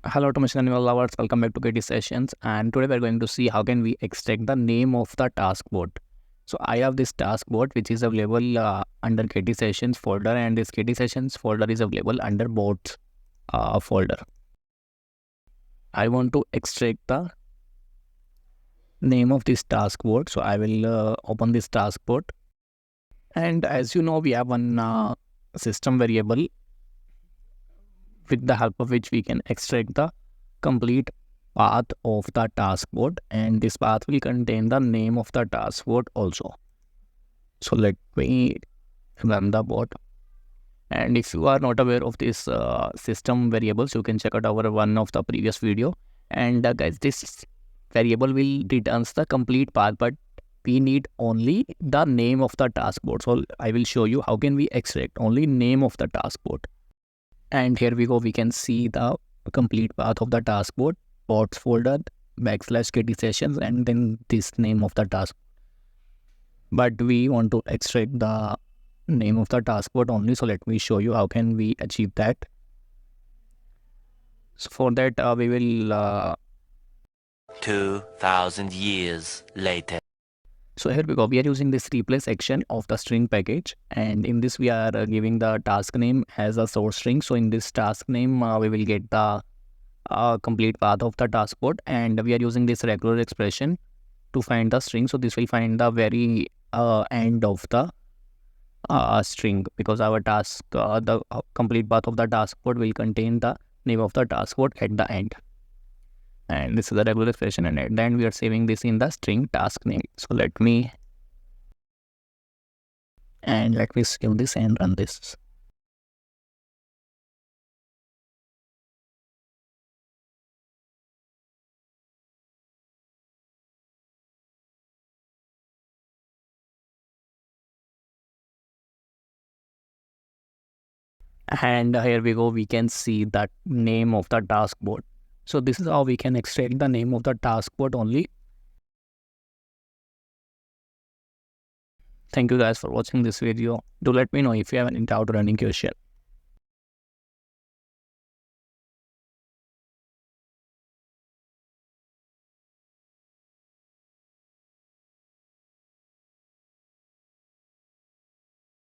Hello automation and lovers, welcome back to KT Sessions, and today we're going to see how can we extract the name of the task board. So I have this task board which is available under KT Sessions folder, and this KT Sessions folder is available under boards folder. I want to extract the name of this task board, so I will open this task board, and as you know we have one system variable with the help of which we can extract the complete path of the task board, and this path will contain the name of the task board also. So let me run the bot, and if you are not aware of this system variables, you can check out our one of the previous video. And guys, this variable will returns the complete path, but we need only the name of the task board. So I will show you how can we extract only name of the task board. And here we go, we can see the complete path of the task board, bots folder, /KT sessions, and then this name of the task. But we want to extract the name of the task board only, so let me show you how can we achieve that. So for that we will 2000 years later. So here we go, we are using this replace action of the string package, and in this we are giving the task name as a source string. So in this task name we will get the complete path of the task board, and we are using this regular expression to find the string. So this will find the very end of the string, because our task the complete path of the task board will contain the name of the task board at the end. And this is the regular expression, and at the end we are saving this in the string task name. So let me save this and run this. And here we go, we can see that name of the task board. So this is how we can extract the name of the task board only. Thank you guys for watching this video. Do let me know if you have any doubt or any question.